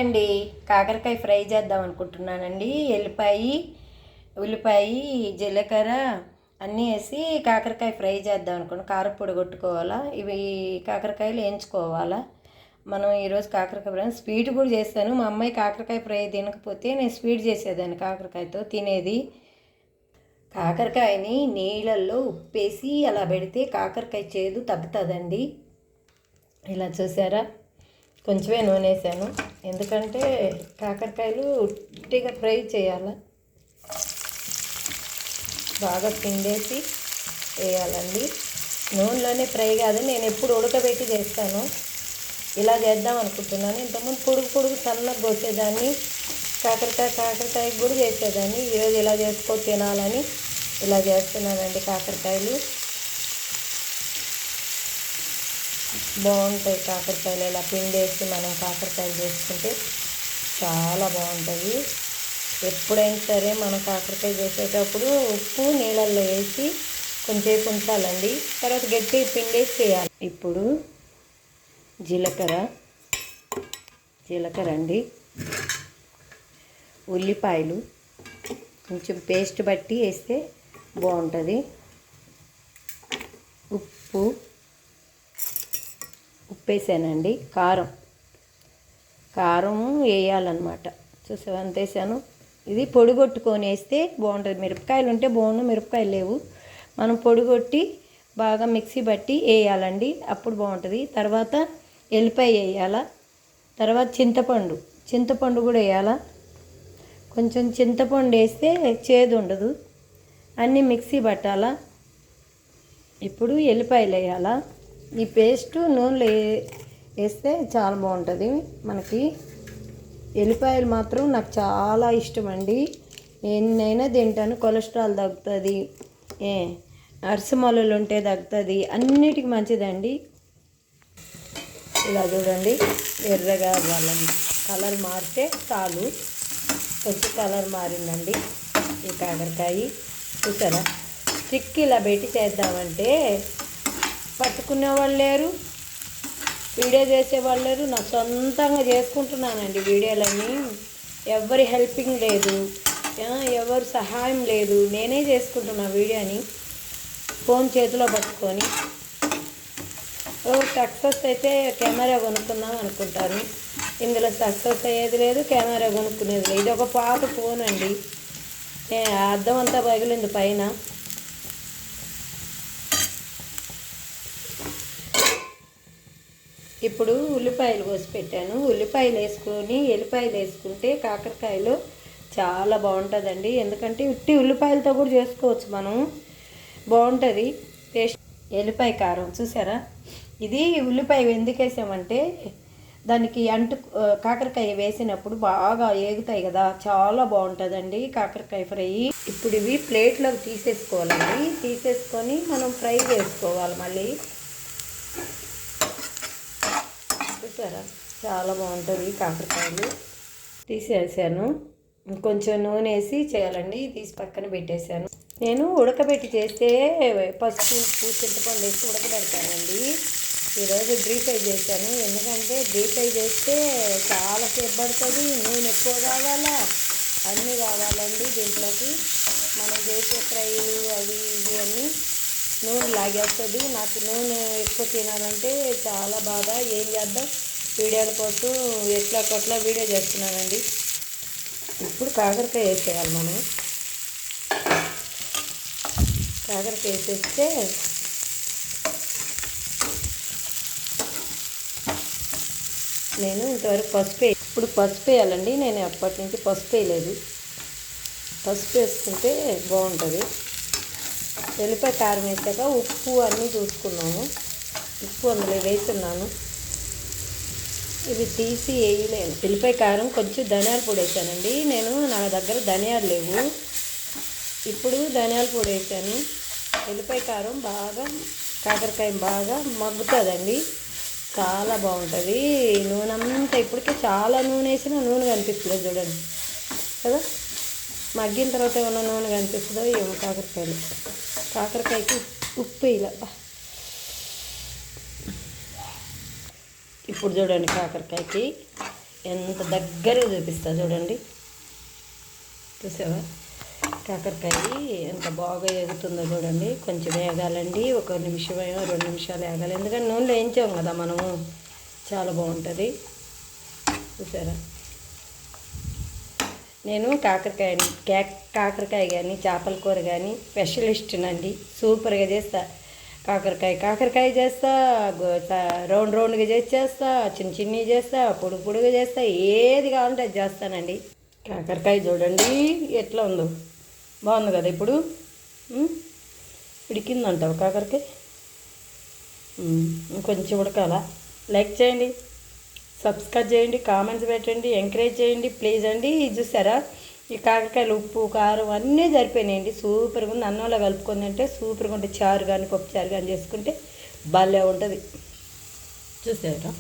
అండి కాకరకాయ ఫ్రై చేద్దాం అనుకుంటున్నానండి. ఉల్లిపాయ, జీలకర్ర అన్నీ వేసి కాకరకాయ ఫ్రై చేద్దాం అనుకున్నాను. కారపొడి కొట్టుకోవాలా, ఇవి కాకరకాయలు వేయించుకోవాలా. మనం ఈరోజు కాకరకాయ ఫ్రై స్వీట్ కూడా చేస్తాను. మా అమ్మాయి కాకరకాయ ఫ్రై తినకపోతే నేను స్వీట్ చేసేదాన్ని కాకరకాయతో తినేది. కాకరకాయని నీళ్ళల్లో ఉప్పేసి అలా పెడితే కాకరకాయ చేదు తగ్గుతుందండి. ఇలా చూసారా, కొంచెమే నూనె వేసాను ఎందుకంటే కాకరకాయలు ఉట్టిగా ఫ్రై చేయాలి. బాగా పిండేసి వేయాలండి. నూనెలోనే ఫ్రై కాదు, నేను ఎప్పుడు ఉడకబెట్టి చేస్తాను. ఇలా చేద్దాం అనుకుంటున్నాను. ఇంతకుముందు పొడుగు సన్నగా కోసేదాన్ని, కాకరకాయ కూడా చేసేదాన్ని. ఈరోజు ఇలా చేసుకొని తినాలని ఇలా చేస్తున్నానండి. కాకరకాయలు బాగుంటాయి. కాకరకాయలు ఇలా పిండేసి మనం కాకరకాయలు చేసుకుంటే చాలా బాగుంటుంది. ఎప్పుడైనా సరే మనం కాకరకాయ చేసేటప్పుడు ఉప్పు నీళ్ళల్లో వేసి కొంచెంసేపు ఉంచాలండి. తర్వాత గట్టిగా పిండేసి చేయాలి. ఇప్పుడు జీలకర్ర అండి, ఉల్లిపాయలు కొంచెం పేస్ట్ బట్టి వేస్తే బాగుంటుంది. ఉప్పు వేసానండి. కారం వేయాలన్నమాట. చూసావా అంత వేసాను. ఇది పొడి కొట్టుకొని వేస్తే బాగుంటుంది. మిరపకాయలు ఉంటే బాగుండు, మిరపకాయలు లేవు. మనం పొడి కొట్టి బాగా మిక్సీ బట్టి వేయాలండి, అప్పుడు బాగుంటుంది. తర్వాత ఎల్లిపాయ వేయాలా. తర్వాత చింతపండు కూడా వేయాలా. కొంచెం చింతపండు వేస్తే చేదు ఉండదు. అన్నీ మిక్సీ పట్టాలా. ఇప్పుడు ఎల్లిపాయలు వేయాలా. ఈ పేస్ట్ నూనెలో వేస్తే చాలా బాగుంటుంది. మనకి ఎల్లిపాయలు మాత్రం నాకు చాలా ఇష్టం అండి. ఎన్నైనా తింటాను. కొలెస్ట్రాల్ తగ్గుతుంది, అరసమొలలు ఉంటే తగ్గుతుంది, అన్నిటికీ మంచిదండి. ఇలా చూడండి, ఎర్రగా అవ్వాలండి. కలర్ మారితే చాలు. కొంచెం కలర్ మారిందండి ఈ కాకరకాయ. చూసారా, స్టిక్ ఇలా పెట్టి చేద్దామంటే పట్టుకునే వాళ్ళు లేరు, వీడియో చేసేవాళ్ళు లేరు. నా సొంతంగా చేసుకుంటున్నానండి వీడియోలన్నీ. ఎవరి హెల్పింగ్ లేదు, ఎవరు సహాయం లేదు. నేనే చేసుకుంటున్నా వీడియోని ఫోన్ చేతిలో పట్టుకొని. సక్సెస్ అయితే కెమెరా కొనుక్కుందాం అనుకుంటాను. ఇందులో సక్సెస్ అయ్యేది లేదు, కెమెరా కొనుక్కునేది లేదు. ఇది ఒక పాత ఫోన్ అండి. అద్దం అంతా పగిలింది పైన. ఇప్పుడు ఉల్లిపాయలు కోసి పెట్టాను. ఉల్లిపాయలు వేసుకుంటే కాకరకాయలు చాలా బాగుంటుందండి. ఎందుకంటే ఉట్టి ఉల్లిపాయలతో కూడా చేసుకోవచ్చు మనం, బాగుంటుంది టేస్ట్. ఎల్లిపాయ కారం చూసారా. ఇది ఉల్లిపాయ ఎందుకు వేసామంటే దానికి కాకరకాయ వేసినప్పుడు బాగా ఏగుతాయి కదా, చాలా బాగుంటుందండి కాకరకాయ ఫ్రై. ఇప్పుడు ఇవి ప్లేట్లోకి తీసేసుకోవాలండి. తీసేసుకొని మనం ఫ్రై చేసుకోవాలి మళ్ళీ. చూసారా, చాలా బాగుంటుంది కాకరకాయలు. తీసేసాను. కొంచెం నూనె వేసి చేయాలండి. తీసి పక్కన పెట్టేశాను. నేను ఉడకబెట్టి చేస్తే పసుపు, ఉప్పు, చింతపండు వేసి ఉడకబెడతానండి. ఈరోజు డీప్ ఫ్రై చేశాను. ఎందుకంటే డీప్ ఫ్రై చేస్తే చాలాసేపు పడుతుంది, నూనె ఎక్కువ కావాలా, అన్నీ కావాలండి దీంట్లోకి. మనం చేసే ఫ్రైలు అవి ఇవి అన్నీ నూనె లాగేస్తుంది. నాకు నూనె ఎక్కువ తినాలంటే చాలా బాధ. ఏం చేద్దాం, వీడియోల కోసం ఎట్లా వీడియో చేస్తున్నానండి. ఇప్పుడు కాకరకాయ వేసేయాలి మనం. కాకరకాయ వేసేస్తే నేను ఇంతవరకు ఇప్పుడు పసుపు వేయాలండి. నేను అప్పటి నుంచి పసుపు వేయలేదు. పసుపు వేసుకుంటే బాగుంటుంది. ఎల్లిపాయ కారం వేసాక ఉప్పు అన్నీ చూసుకున్నాము. ఉప్పు అందులో వేస్తున్నాను. ఇవి తీసి వేయలేను. ఎల్లిపాయ కారం, కొంచెం ధనియాల పొడి వేసానండి. నా దగ్గర ధనియాలు లేవు. ఇప్పుడు ధనియాల పొడి వేసాను. ఎల్లిపాయ కారం కాకరకాయ బాగా మగ్గుతుందండి, చాలా బాగుంటుంది. నూనె అంతా ఇప్పటికే చాలా నూనె వేసినా నూనె కనిపిస్తుంది చూడండి కదా. మగ్గిన తర్వాత ఏమన్నా నూనె కనిపిస్తుందో ఏమో. కాకరకాయకి ఉప్పు ఇలా. ఇప్పుడు చూడండి, కాకరకాయకి ఎంత దగ్గరగా చూపిస్తా చూడండి. చూసావా కాకరకాయ ఎంత బాగా ఎగుతుందో చూడండి. కొంచెం వేగాలండి, 1 నిమిషం 2 నిమిషాలు వేగాలి, ఎందుకంటే నూనెలో వేయించాం కదా మనము. చాలా బాగుంటుంది. చూసారా, నేను కాకరకాయ కానీ చేపల కూర కానీ స్పెషలిస్ట్నండి. సూపర్గా చేస్తా. కాకరకాయ చేస్తా, రౌండ్గా చేస్తా, చిన్నవి చేస్తా, పొడుగుగా చేస్తా, ఏది కావాలంటే అది చేస్తానండి. కాకరకాయ చూడండి ఎట్లా ఉందో, బాగుంది కదా. ఇప్పుడు ఉడికిందంటావు కాకరకాయ? ఇంకొంచెం ఉడకాలా? లైక్ చేయండి, సబ్స్క్రైబ్ చేయండి, కామెంట్స్ పెట్టండి, ఎంకరేజ్ చేయండి ప్లీజ్ అండి. చూసారా, ఈ కాకరకాయలు ఉప్పు కారం అన్నీ సరిపోయినాయండి. సూపర్గా ఉంది. అన్నంలో కలుపుకొని అంటే సూపర్గా ఉంటుంది. చారు కానీ పప్పు చారు కానీ చేసుకుంటే భలే ఉంటుంది. చూసారా.